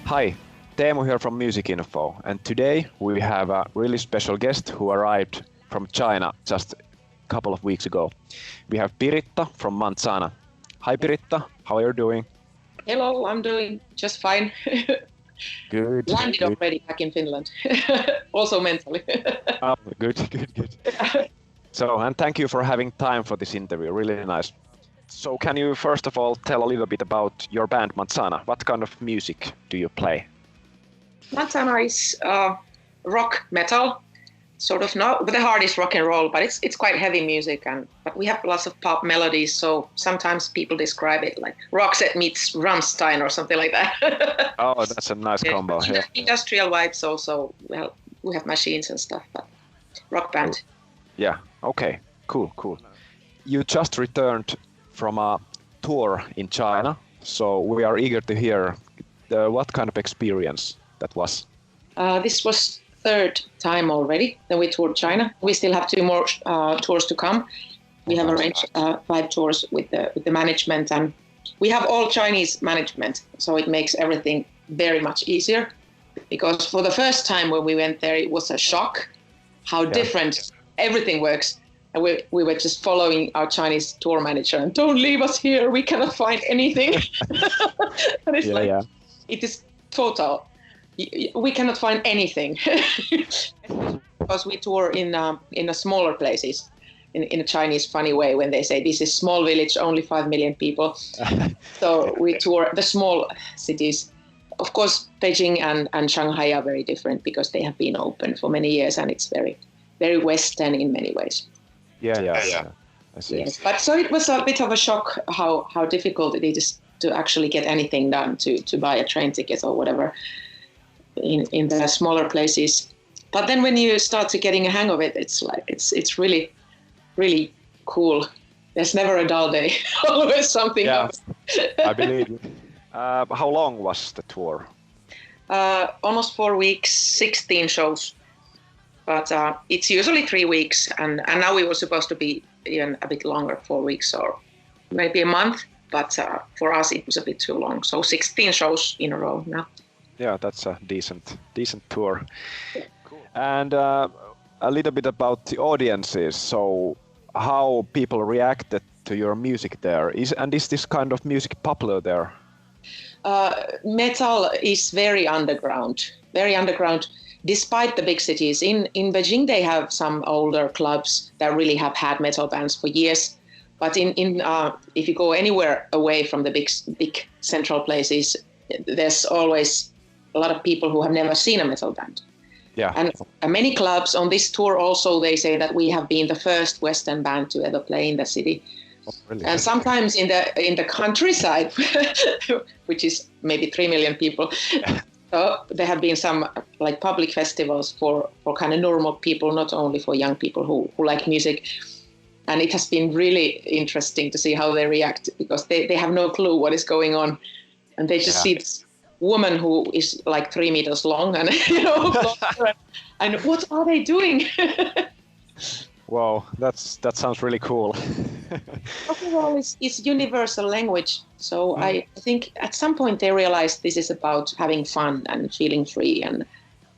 Hi, Teemu here from Musicinfo, and today we have a really special guest who arrived from China just a couple of weeks ago. We have Piritta from Manzana. Hi Piritta, how are you doing? Hello, I'm doing just fine. Good, Landed good. already back in Finland, also mentally. Oh, good. So, and thank you for having time for this interview, really nice. So can you first of all tell a little bit about your band Manzana? What kind of music do you play? Manzana is rock metal, sort of not the hardest rock and roll, but it's quite heavy music, but we have lots of pop melodies. So sometimes people describe it like Roxette meets Rammstein or something like that. Oh, that's a nice combo. Yeah. Industrial vibes also. Well, we have machines and stuff, but rock band. Yeah. Okay. Cool. You just returned from a tour in China, so we are eager to hear what kind of experience that was. This was third time already that we toured China. We still have 2 more tours to come. We have arranged 5 tours with the management, and we have all Chinese management, so it makes everything very much easier. Because for the first time when we went there, it was a shock how different everything works. And we were just following our Chinese tour manager, and don't leave us here, we cannot find anything. And it's it is total. We cannot find anything. Because we tour in a smaller places, in a Chinese funny way, when they say this is small village, only 5 million people. So we tour the small cities. Of course, Beijing and Shanghai are very different because they have been open for many years, and it's very, very Western in many ways. Yeah. I see. Yes, but so it was a bit of a shock how difficult it is to actually get anything done, to buy a train ticket or whatever in the smaller places. But then when you start to getting a hang of it, it's like it's really, really cool. There's never a dull day. Always something happens. I believe you. How long was the tour? Almost 4 weeks, 16 shows. But it's usually 3 weeks, and now we were supposed to be even a bit longer, 4 weeks or maybe a month. But for us, it was a bit too long. So 16 shows in a row now. Yeah, that's a decent tour. Cool. And a little bit about the audiences. So how people reacted to your music there? Is this kind of music popular there? Metal is very underground. Despite the big cities. In Beijing, they have some older clubs that really have had metal bands for years. But if you go anywhere away from the big central places, there's always a lot of people who have never seen a metal band. Yeah. And many clubs on this tour also, they say that we have been the first Western band to ever play in the city. Oh, really? And sometimes in the countryside, which is maybe 3 million people, there have been some like public festivals for kind of normal people, not only for young people who like music. And it has been really interesting to see how they react, because they have no clue what is going on. And they just see this woman who is like 3 meters long and, and what are they doing? Wow, that sounds really cool. Rock and roll is universal language. So I think at some point they realized this is about having fun and feeling free, and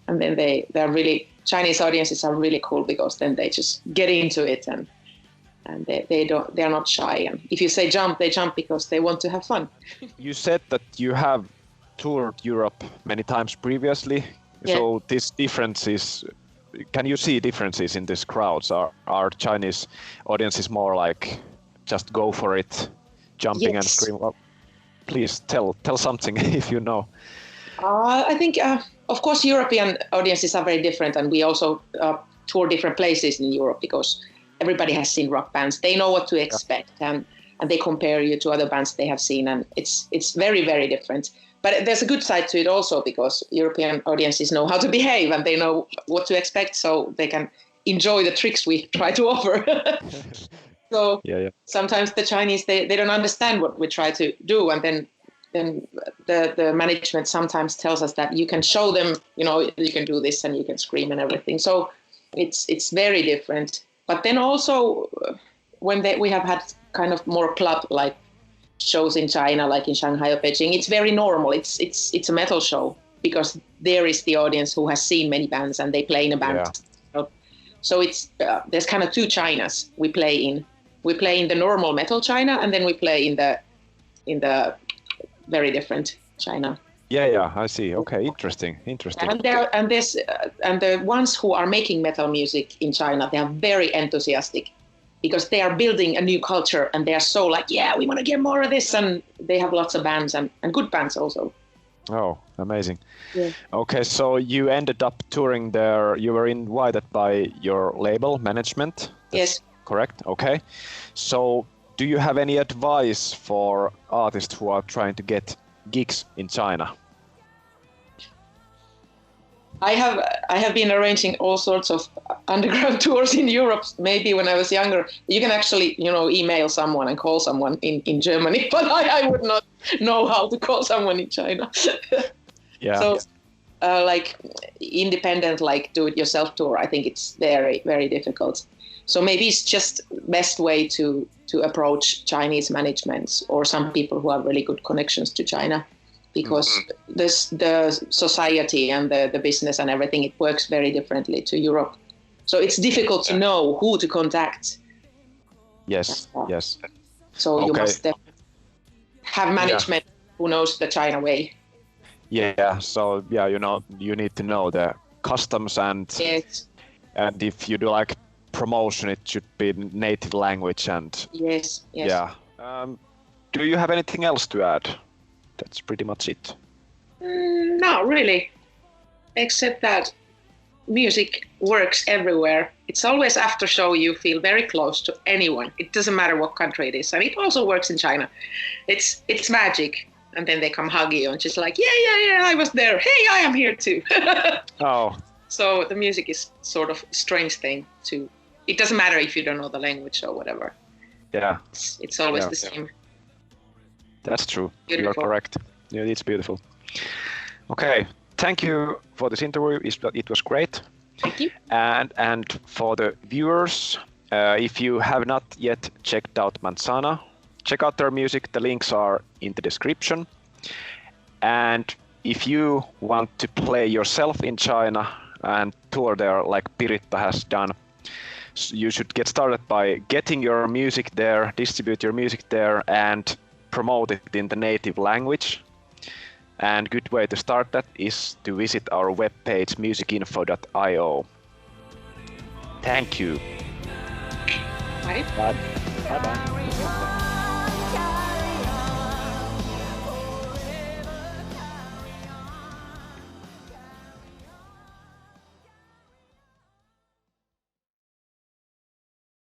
then they're really, Chinese audiences are really cool, because then they just get into it, and they're not shy. And if you say jump, they jump because they want to have fun. You said that you have toured Europe many times previously, so this difference is. Can you see differences in these crowds? Are Chinese audiences more like just go for it, jumping and screaming? Well, please tell something if you know. I think, of course, European audiences are very different, and we also tour different places in Europe, because everybody has seen rock bands. They know what to expect, and they compare you to other bands they have seen, and it's very, very different. But there's a good side to it also, because European audiences know how to behave, and they know what to expect, so they can enjoy the tricks we try to offer. So sometimes the Chinese, they don't understand what we try to do, and then the management sometimes tells us that you can show them, you can do this and you can scream and everything. So it's very different. But then also when we have had kind of more club-like shows in China, like in Shanghai or Beijing, it's very normal. It's a metal show because there is the audience who has seen many bands and they play in a band. Yeah. So it's there's kind of two Chinas we play in. We play in the normal metal China, and then we play in the very different China. Yeah, I see. Okay, interesting. And the ones who are making metal music in China, they are very enthusiastic because they are building a new culture, and they are so like, yeah, we want to get more of this, and they have lots of bands and good bands also. Oh, amazing. Yeah. Okay, so you ended up touring there. You were invited by your label management. Yes. Correct. Okay. So, do you have any advice for artists who are trying to get gigs in China? I have been arranging all sorts of underground tours in Europe. Maybe when I was younger, you can actually, email someone and call someone in Germany, but I would not know how to call someone in China. Yeah. So, like independent, like do-it-yourself tour, I think it's very, very difficult. So maybe it's just best way to approach Chinese managements or some people who have really good connections to China, because the society and the business and everything, it works very differently to Europe. So it's difficult to know who to contact. Yes. So you must have management who knows the China way. Yeah. So you need to know the customs and if you do like promotion, it should be native language and yes. Yeah. Do you have anything else to add? That's pretty much it. Not really, except that music works everywhere. It's always after show you feel very close to anyone. It doesn't matter what country it is, and it also works in China. It's magic, and then they come hug you and just like yeah, I was there. Hey, I am here too. Oh. So the music is sort of a strange thing too. It doesn't matter if you don't know the language or whatever. Yeah. It's always the same. That's true. Beautiful. You're correct. Yeah, it's beautiful. Okay. Thank you for this interview. It was great. Thank you. And for the viewers, if you have not yet checked out Manzana, check out their music. The links are in the description. And if you want to play yourself in China and tour there like Piritta has done, you should get started by getting your music there, distribute your music there, and promote it in the native language. And good way to start that is to visit our webpage musicinfo.io. Thank you. Bye. Bye. Bye.